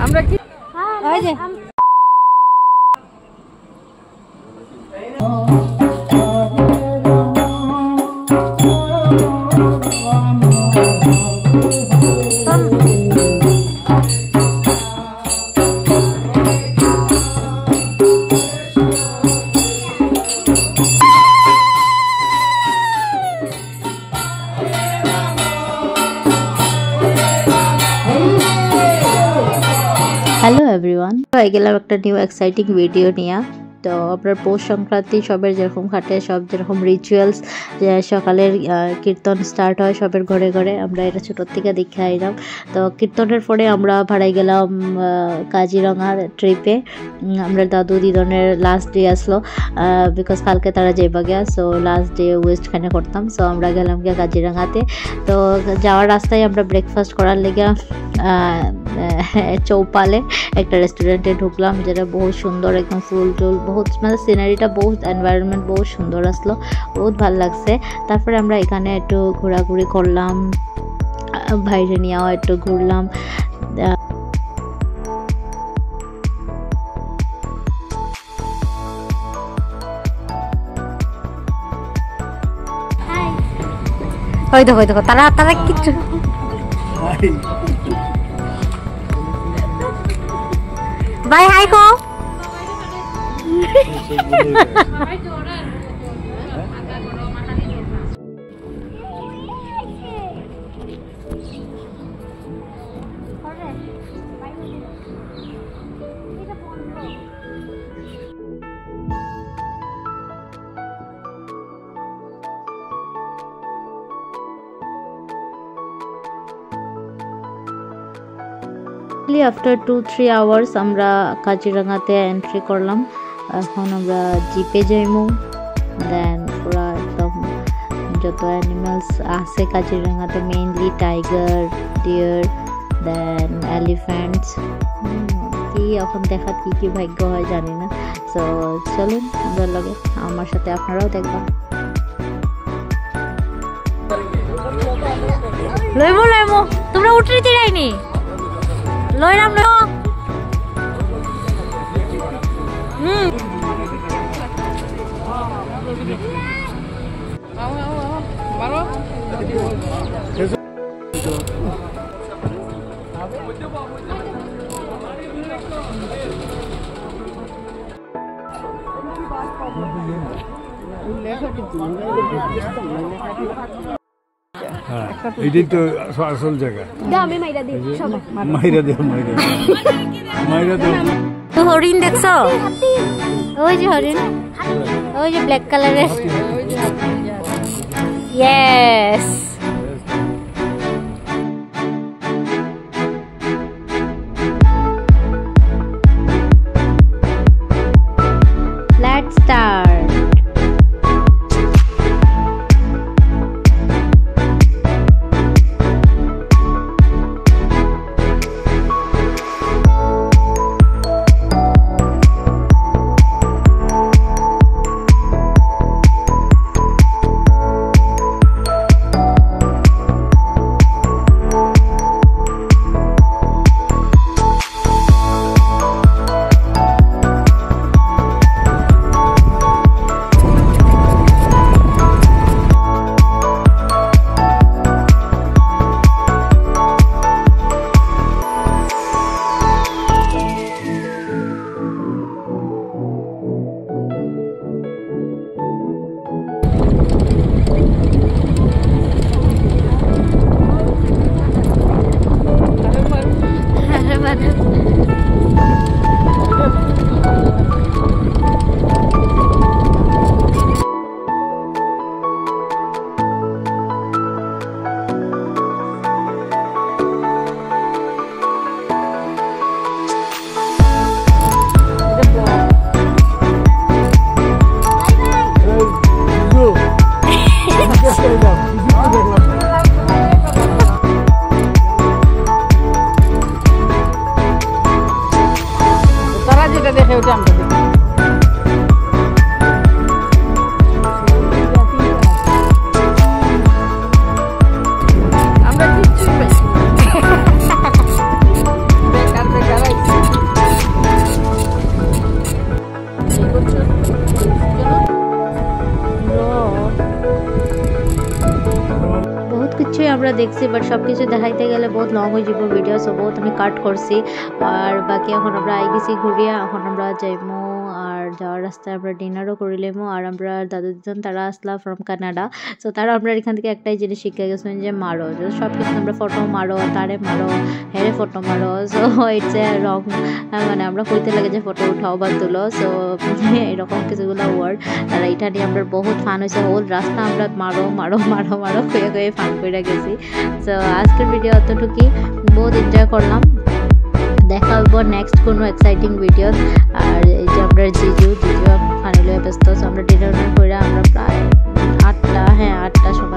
আমরা কি ওই যে হ্যালো এভরিওয়ান, হয়ে গেলাম একটা নিউ এক্সাইটিং ভিডিও নিয়ে। তো আপনার পৌষ সংক্রান্তি সবের যেরকম খাটে, সব যেরকম রিচুয়ালস, যে সকালের কীর্তন স্টার্ট হয় সবের ঘরে ঘরে, আমরা এটা ছোটোর থেকে দেখে আইলাম। তো কীর্তনের পরে আমরা ভাড়াই গেলাম কাজিরঙার ট্রিপে। আমরা দাদু দিদনের লাস্ট ডে আসলো, বিকজ কালকে তারা যাইবা গিয়া, সো লাস্ট ডে ওয়েস্টখানে করতাম। সো আমরা গেলাম গিয়া কাজিরঙাতে। তো যাওয়ার রাস্তায় আমরা ব্রেকফাস্ট করার লেগে চৌপালে একটা রেস্টুরেন্টে ঢুকলাম, যেটা বহুত সুন্দর, একদম ফুল টুল বহুত, মানে সিনারিটা বহুত, এনভায়রনমেন্ট বহুত সুন্দর আসলো, বহুত ভালো লাগছে। তারপরে আমরা এখানে একটু ঘোরাঘুরি করলাম, বাইরে নিয়েও একটু ঘুরলাম। ওই দেখো দেখো তারা তারা কিছু বাই হাই কো আফটার 2-3 আওয়ার্স আমরা কাজিরঙাতে এন্ট্রি করলাম। এখন আমরা জিপে যাইমু, দেন পুরা একদম যত অ্যানিমালস আছে কাজিরঙাতে, মেইনলি টাইগার, ডিয়ার, দেন এলিফ্যান্টস, কি এখন দেখার কি কি ভাগ্য হয় জানি না। সো চলুন সুন্দর লাগে, আমার সাথে আপনারাও দেখবেন। লইমু লইমু, তোমরা উঠতে দিরাইনি লইরাম না। এটাই তো আসল জায়গা। হরিণ দেখছো? ওই যে হরিণ, ওই যে ব্ল্যাক কালারের। Yes, let's start. কিছুই আমরা দেখছি, বাট সব কিছু দেখাইতে গেলে বহুত লং হয়ে যাব ভিডিও, সো বহুত আমি কাট করছি। আর বাকি এখন আমরা আই গেছি ঘুরিয়া, এখন আমরা যাইমো আর যাওয়ার রাস্তায় আমরা ডিনারও করিলেমো। আর আমরা দাদু দিদন তারা আসলা ফ্রম কানাডা, সো তারা আমরা এখান থেকে একটাই জিনিস শিখে গেছেন যে মারো, সব কিছু আমরা ফটো মারো, তারে মারো, হেরে ফটো মারো। সো ইটস এ রং, মানে আমরা কইতে লাগে যে ফটো উঠাও বা তুলো, সো এরকম কিছুগুলো ওয়ার্ড। আর এটা নিয়ে আমরা বহুত ফান হয়েছে, হোল রাস্তা আমরা মারো মারো মারো মারো কয়ে কয়ে ফান করে গেছি। সো আজকের ভিডিও অতটুকুই, বহুত এনজয় করলাম। দেখা হবো নেক্সট কোনো এক্সাইটিং ভিডিও। আর এই যে আমরা জিজু ফাইনালি ব্যস্ত, সো আমরা ডিনার করে আমরা প্রায় 8টা সময়